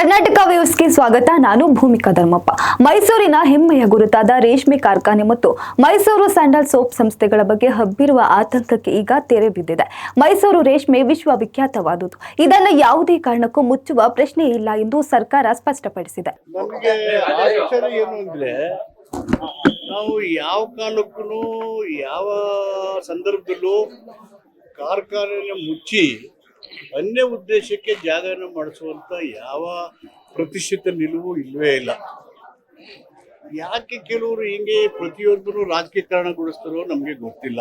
ಕರ್ನಾಟಕ ವ್ಯೂಸ್ಗೆ ಸ್ವಾಗತ. ನಾನು ಭೂಮಿಕಾ ಧರ್ಮಪ್ಪ. ಮೈಸೂರಿನ ಹೆಮ್ಮೆಯ ಗುರುತಾದ ರೇಷ್ಮೆ ಕಾರ್ಖಾನೆ ಮತ್ತು ಮೈಸೂರು ಸ್ಯಾಂಡಲ್ ಸೋಪ್ ಸಂಸ್ಥೆಗಳ ಬಗ್ಗೆ ಹಬ್ಬಿರುವ ಆತಂಕಕ್ಕೆ ಈಗ ತೆರೆ ಬಿದ್ದಿದೆ. ಮೈಸೂರು ರೇಷ್ಮೆ ವಿಶ್ವವಿಖ್ಯಾತವಾದುದು. ಇದನ್ನು ಯಾವುದೇ ಕಾರಣಕ್ಕೂ ಮುಚ್ಚುವ ಪ್ರಶ್ನೆ ಇಲ್ಲ ಎಂದು ಸರ್ಕಾರ ಸ್ಪಷ್ಟಪಡಿಸಿದೆ. ನಾವು ಯಾವ ಕಾಲಕ್ಕೂ ಯಾವ ಸಂದರ್ಭದಲ್ಲೂ ಕಾರ್ಖಾನೆಯನ್ನು ಮುಚ್ಚಿ ಅನ್ಯ ಉದ್ದೇಶಕ್ಕೆ ಜಾಗವನ್ನು ಮಾಡಿಸುವಂತ ಯಾವ ಪ್ರತಿಷ್ಠಿತ ನಿಲುವು ಇಲ್ಲವೇ ಇಲ್ಲ. ಯಾಕೆ ಕೆಲವರು ಹಿಂಗೆ ಪ್ರತಿಯೊಂದನ್ನು ರಾಜಕೀಕರಣಗೊಳಿಸ್ತಾರೋ ನಮಗೆ ಗೊತ್ತಿಲ್ಲ.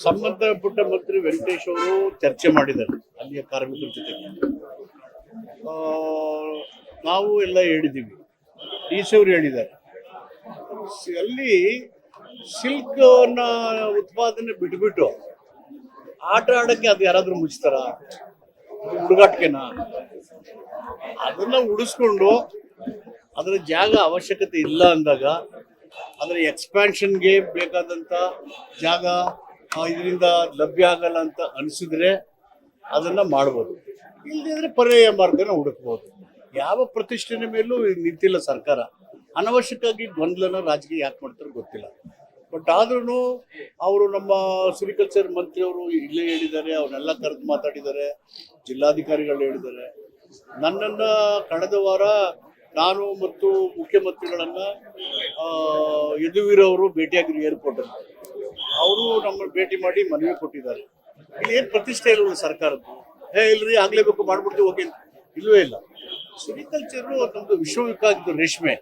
ಸಂಬಂಧಪಟ್ಟ ಮಂತ್ರಿ ವೆಂಕಟೇಶ್ ಅವರು ಚರ್ಚೆ ಮಾಡಿದ್ದಾರೆ ಅಲ್ಲಿಯ ಕಾರ್ಮಿಕರ ಜೊತೆಗೆ. ನಾವು ಎಲ್ಲ ಹೇಳಿದ್ದೀವಿ, ಡಿಸಿ ಅವರು ಹೇಳಿದ್ದಾರೆ. ಅಲ್ಲಿ ಸಿಲ್ಕ್ ಉತ್ಪಾದನೆ ಬಿಟ್ಬಿಟ್ಟು ಆಟ ಆಡಕ್ಕೆ ಅದು ಯಾರಾದ್ರೂ ಮುಚ್ತಾರ? ಹುಡುಗಾಟಿಕೆನ ಅದನ್ನ ಉಳಿಸ್ಕೊಂಡು ಅದರ ಜಾಗ ಅವಶ್ಯಕತೆ ಇಲ್ಲ ಅಂದಾಗ ಅದರ ಎಕ್ಸ್ಪ್ಯಾನ್ಷನ್ಗೆ ಬೇಕಾದಂತ ಜಾಗ ಇದರಿಂದ ಲಭ್ಯ ಆಗಲ್ಲ ಅಂತ ಅನಿಸಿದ್ರೆ ಅದನ್ನ ಮಾಡ್ಬೋದು. ಇಲ್ಲದಿದ್ರೆ ಪರ್ಯಾಯ ಮಾರ್ಗನ ಹುಡುಕ್ಬೋದು. ಯಾವ ಪ್ರತಿಷ್ಠೆನ ಮೇಲೂ ನಿಂತಿಲ್ಲ ಸರ್ಕಾರ. ಅನವಶ್ಯಕವಾಗಿ ಗೊಂದಲನ ರಾಜಕೀಯ ಯಾಕೆ ಮಾಡ್ತಾರೋ ಗೊತ್ತಿಲ್ಲ. ಬಟ್ ಆದ್ರೂ ಅವರು ನಮ್ಮ ಸಿರಿಕಲ್ಚರ್ ಮಂತ್ರಿಯವರು ಇಲ್ಲೇ ಹೇಳಿದ್ದಾರೆ, ಅವನ್ನೆಲ್ಲ ಕರೆದು ಮಾತಾಡಿದ್ದಾರೆ, ಜಿಲ್ಲಾಧಿಕಾರಿಗಳು ಹೇಳಿದ್ದಾರೆ. ನನ್ನನ್ನು ಕಳೆದ ವಾರ ನಾನು ಮತ್ತು ಮುಖ್ಯಮಂತ್ರಿಗಳನ್ನ ಯದುವೀರವರು ಭೇಟಿಯಾಗಿದ್ರು ಏರ್ಪೋರ್ಟಲ್ಲಿ. ಅವರು ನಮ್ಮನ್ನು ಭೇಟಿ ಮಾಡಿ ಮನವಿ ಕೊಟ್ಟಿದ್ದಾರೆ. ಇಲ್ಲಿ ಏನು ಪ್ರತಿಷ್ಠೆ ಇಲ್ವಲ್ಲ ಸರ್ಕಾರದ್ದು. ಇಲ್ರಿ ಆಗ್ಲೇಬೇಕು ಮಾಡ್ಬಿಡ್ತೀವಿ ಹೋಗಿ ಇಲ್ವೇ ಇಲ್ಲ. ಸಿರಿಕಲ್ಚರು ನಮ್ದು ವಿಶ್ವವಿಖ್ಯಾತ ರೇಷ್ಮೆ.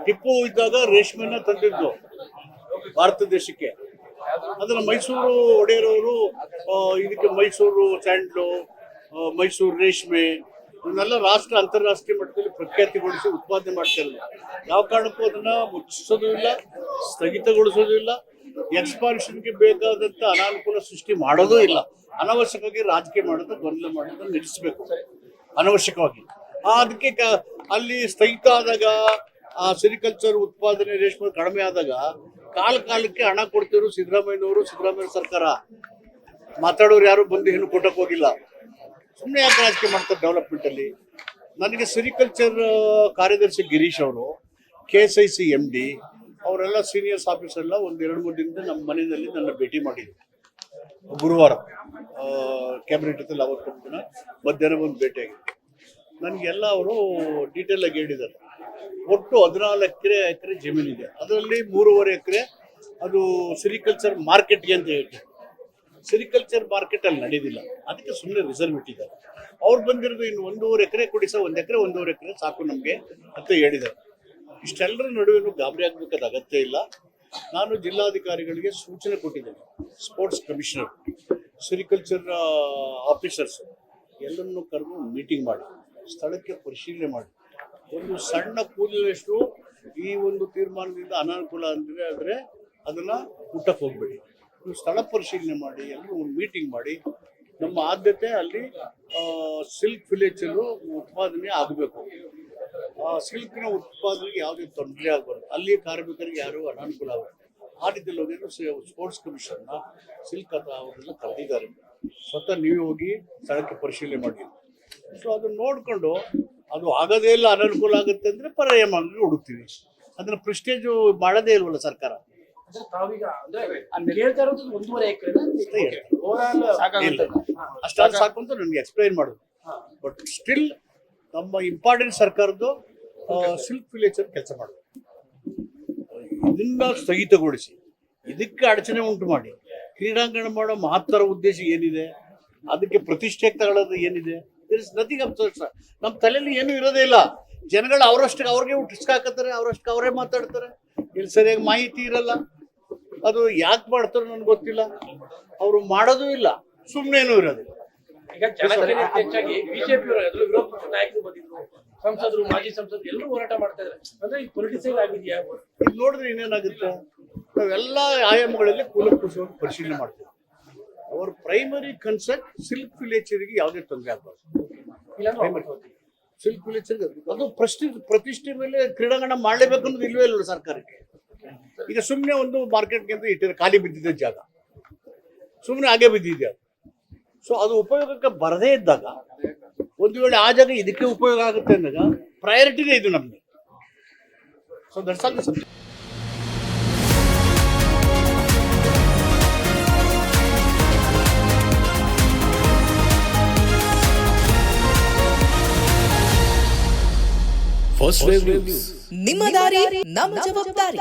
ಟಿಪ್ಪು ಇದ್ದಾಗ ರೇಷ್ಮೆನ ತಂದಿದ್ದು ಭಾರತ ದೇಶಕ್ಕೆ. ಅದನ್ನ ಮೈಸೂರು ಒಡೆಯರವರು ಇದಕ್ಕೆ ಮೈಸೂರು ಸ್ಯಾಂಡ್ಲು, ಮೈಸೂರು ರೇಷ್ಮೆ ಇವನ್ನೆಲ್ಲ ರಾಷ್ಟ್ರ ಅಂತಾರಾಷ್ಟ್ರೀಯ ಮಟ್ಟದಲ್ಲಿ ಪ್ರಖ್ಯಾತಿಗೊಳಿಸಿ ಉತ್ಪಾದನೆ ಮಾಡ್ತಾ ಇರೋದು. ಯಾವ ಕಾರಣಕ್ಕೂ ಅದನ್ನ ಮುಚ್ಚಿಸೋದು ಇಲ್ಲ, ಸ್ಥಗಿತಗೊಳಿಸೋದು ಇಲ್ಲ, ಎಕ್ಸ್ಪಾನ್ಷನ್ಗೆ ಬೇಕಾದಂತ ಅನಾನುಕೂಲ ಸೃಷ್ಟಿ ಮಾಡೋದೂ ಇಲ್ಲ. ಅನವಶ್ಯಕವಾಗಿ ರಾಜಕೀಯ ಮಾಡೋದು, ಗೊಂದಲ ಮಾಡೋದನ್ನ ನಿಲ್ಲಿಸಬೇಕು ಅನವಶ್ಯಕವಾಗಿ. ಅದಕ್ಕೆ ಅಲ್ಲಿ ಸ್ಥಗಿತ ಆದಾಗ ಆ ಸಿರಿಕಲ್ಚರ್ ಉತ್ಪಾದನೆ ರೇಷ್ಮೆ ಕಡಿಮೆ ಆದಾಗ ಕಾಲಕ್ಕೆ ಹಣ ಕೊಡ್ತಿದ್ರು ಸಿದ್ದರಾಮಯ್ಯ ಸರ್ಕಾರ. ಮಾತಾಡೋರು ಯಾರು ಬಂದು ಏನು ಕೊಟ್ಟಕ್ಕೆ ಹೋಗಿಲ್ಲ. ಸುಮ್ಮನೆ ಯಾಕೆ ರಾಜಕೀಯ ಮಾಡ್ತಾರೆ ಡೆವಲಪ್ಮೆಂಟ್ ಅಲ್ಲಿ? ನನಗೆ ಸಿರಿಕಲ್ಚರ್ ಕಾರ್ಯದರ್ಶಿ ಗಿರೀಶ್ ಅವರು, KSIC MD ಅವರೆಲ್ಲ ಸೀನಿಯರ್ಸ್ ಆಫೀಸರ್ ಎಲ್ಲ ಒಂದು 2-3 ದಿನದಿಂದ ನಮ್ಮ ಮನೆಯಲ್ಲಿ ನನ್ನ ಭೇಟಿ ಮಾಡಿದ್ರು. ಗುರುವಾರ ಕ್ಯಾಬಿನೆಟ್ ಅಲ್ಲಿ ಅವತ್ತು ದಿನ ಮಧ್ಯಾಹ್ನ ಒಂದು ಭೇಟಿಯಾಗಿತ್ತು. ನನಗೆಲ್ಲ ಅವರು ಡೀಟೇಲ್ ಆಗಿ ಹೇಳಿದ್ದಾರೆ. ಒಟ್ಟು 14 ಎಕರೆ ಜಮೀನಿದೆ. ಅದರಲ್ಲಿ 3.5 ಎಕರೆ ಅದು ಸಿರಿಕಲ್ಚರ್ ಮಾರ್ಕೆಟ್ಗೆ ಅಂತ ಹೇಳ್ತಾರೆ. ಸಿರಿಕಲ್ಚರ್ ಮಾರ್ಕೆಟ್ ಅಲ್ಲಿ ನಡೆಯೋದಿಲ್ಲ, ಅದಕ್ಕೆ ಸುಮ್ಮನೆ ರಿಸರ್ವ್ ಇಟ್ಟಿದ್ದಾರೆ. ಅವ್ರು ಬಂದಿರೋದು ಇನ್ನು 1.5 ಎಕರೆ ಕೊಡಿ ಸರ್, 1.5 ಎಕರೆ ಸಾಕು ನಮಗೆ ಅಂತ ಹೇಳಿದ್ದಾರೆ. ಇಷ್ಟೆಲ್ಲರ ನಡುವೆನೂ ಗಾಬರಿ ಆಗ್ಬೇಕಾದ ಅಗತ್ಯ ಇಲ್ಲ. ನಾನು ಜಿಲ್ಲಾಧಿಕಾರಿಗಳಿಗೆ ಸೂಚನೆ ಕೊಟ್ಟಿದ್ದೇನೆ. ಸ್ಪೋರ್ಟ್ಸ್ ಕಮಿಷನರ್, ಸಿರಿಕಲ್ಚರ್ ಆಫೀಸರ್ಸ್ ಎಲ್ಲರನ್ನೂ ಕರೆದು ಮೀಟಿಂಗ್ ಮಾಡಿ ಸ್ಥಳಕ್ಕೆ ಪರಿಶೀಲನೆ ಮಾಡಿ, ಒಂದು ಸಣ್ಣ ಕೂದಲಷ್ಟು ಈ ಒಂದು ತೀರ್ಮಾನದಿಂದ ಅನಾನುಕೂಲ ಆದರೆ ಅದನ್ನ ಮುಟ್ಟಕ್ಕೆ ಹೋಗ್ಬೇಡಿ. ನೀವು ಸ್ಥಳ ಪರಿಶೀಲನೆ ಮಾಡಿ, ಎಲ್ಲರೂ ಒಂದು ಮೀಟಿಂಗ್ ಮಾಡಿ. ನಮ್ಮ ಆದ್ಯತೆ ಅಲ್ಲಿ ಸಿಲ್ಕ್ ವಿಲೇಜಲ್ಲೂ ಉತ್ಪಾದನೆ ಆಗಬೇಕು. ಆ ಸಿಲ್ಕ್ನ ಉತ್ಪಾದನೆಗೆ ಯಾವುದೇ ತೊಂದರೆ ಆಗಬಾರ್ದು. ಅಲ್ಲಿ ಕಾರ್ಮಿಕರಿಗೆ ಯಾರು ಅನಾನುಕೂಲ ಆಗಬಾರ್ದು. ಆ ರೀತಿಯಲ್ಲಿ ಹೋಗಿ ಸ್ಪೋರ್ಟ್ಸ್ ಕಮಿಷನ್ನ ಸಿಲ್ಕ್ ಅವರೆಲ್ಲ ಕರೆದಿದ್ದಾರೆ. ಸ್ವತಃ ನೀವು ಹೋಗಿ ಸ್ಥಳಕ್ಕೆ ಪರಿಶೀಲನೆ ಮಾಡಿ. ಸೊ ಅದನ್ನ ನೋಡ್ಕೊಂಡು ಅದು ಆಗೋದೇ ಇಲ್ಲ, ಅನಾನುಕೂಲ ಆಗುತ್ತೆ ಅಂದ್ರೆ ಪರ್ಯಾಯ ಮಾರ್ಗ ಹುಡುಕ್ತೀವಿ. ಅದನ್ನ ಪ್ರೆಸ್ಟೇಜು ಮಾಡೋದೇ ಇಲ್ವಲ್ಲ ಸರ್ಕಾರ. ಅಷ್ಟಾದ್ರೂ ಸಾಕು ಅಂತ ನನಗೆ ಎಕ್ಸ್ಪ್ಲೈನ್ ಮಾಡೋದು. ಬಟ್ ಸ್ಟಿಲ್ ನಮ್ಮ ಇಂಪಾರ್ಟೆಂಟ್ ಸರ್ಕಾರದ್ದು ಸಿಲ್ಕ್ ವಿಲೇಜರ್ ಕೆಲಸ ಮಾಡೋದು. ಇದನ್ನ ಸ್ಥಗಿತಗೊಳಿಸಿ ಇದಕ್ಕೆ ಅಡಚಣೆ ಉಂಟು ಮಾಡಿ ಕ್ರೀಡಾಂಗಣ ಮಾಡೋ ಮಹತ್ತರ ಉದ್ದೇಶ ಏನಿದೆ? ಅದಕ್ಕೆ ಪ್ರತಿಷ್ಠೆ ತಗೊಳ್ಳೋದು ಏನಿದೆ? ನಥಿಂಗ್ ಅಬ್ಸರ್ಟ್. ನಮ್ಮ ತಲೆಯಲ್ಲಿ ಏನೂ ಇರೋದೇ ಇಲ್ಲ. ಜನಗಳು ಅವರಷ್ಟಕ್ಕೆ ಅವ್ರಿಗೆ ಹುಟ್ಟಿಸ್ಕಾಕತ್ತಾರೆ, ಅವರಷ್ಟಕ್ಕೆ ಅವರೇ ಮಾತಾಡ್ತಾರೆ. ಇಲ್ಲಿ ಸರಿಯಾಗಿ ಮಾಹಿತಿ ಇರಲ್ಲ. ಅದು ಯಾಕೆ ಮಾಡ್ತಾರೋ ನನಗೆ ಗೊತ್ತಿಲ್ಲ. ಅವರು ಮಾಡೋದು ಇಲ್ಲ, ಸುಮ್ಮನೇನೂ ಇರೋದಿಲ್ಲ. ಈಗ ಜನಕ್ಕೆ ಹೆಚ್ಚಾಗಿ ಬಿಜೆಪಿಯವರು ಅದರಲ್ಲೂ ವಿರೋಧ ಪಕ್ಷ ನಾಯಕರು ಬಂದಿದ್ರು, ಸಂಸದರು, ಮಾಜಿ ಸಂಸದರು ಎಲ್ಲರೂ ಹೋರಾಟ ಮಾಡ್ತಾ ಇದ್ದಾರೆ. ಅಂದ್ರೆ ಈ ಪೊಲಿಟಿಸೈಸ್ ಆಗಿದೆಯಾ? ಇದು ನೋಡಿದ್ರೆ ಇನ್ನೇನಾಗುತ್ತೆ? ನಾವೆಲ್ಲ ಆಯಾಮಗಳಲ್ಲಿ ಕೂಲಂಕುಷವಾಗಿ ಪರಿಶೀಲನೆ ಮಾಡ್ತೀವಿ. ಅವರ ಪ್ರೈಮರಿ ಕನ್ಸರ್ಟ್ ಸಿಲ್ಕ್ ವಿಲೇಜರಿಗೆ ಯಾವುದೇ ತೊಂದರೆ ಆಗಬಾರ್ದು. ಸಿಲ್ಕ್ ವಿಲೇಜರ್ಗೆ ಅದು ಪ್ರತಿಷ್ಠೆ ಮೇಲೆ ಕ್ರೀಡಾಂಗಣ ಮಾಡಲೇಬೇಕು ಅನ್ನೋದು ಇಲ್ವೇ ಇಲ್ಲ ಸರ್ಕಾರಕ್ಕೆ. ಈಗ ಸುಮ್ಮನೆ ಒಂದು ಮಾರ್ಕೆಟ್ಗೆ ಅಂತ ಇಟ್ಟಿದ್ರೆ ಖಾಲಿ ಬಿದ್ದಿದ್ದ ಜಾಗ ಸುಮ್ಮನೆ ಹಾಗೆ ಬಿದ್ದಿದೆ. ಸೊ ಅದು ಉಪಯೋಗಕ್ಕೆ ಬರದೇ ಇದ್ದಾಗ ಒಂದು ವೇಳೆ ಆ ಜಾಗ ಇದಕ್ಕೆ ಉಪಯೋಗ ಆಗುತ್ತೆ ಅಂದಾಗ ಪ್ರಯಾರಿಟಿನೇ ಇದು ನಮಗೆ. So that's all the subject. First wave news. ನಿಮ್ಮ ದಾರಿ ನಮ್ಮ ಜವಾಬ್ದಾರಿ.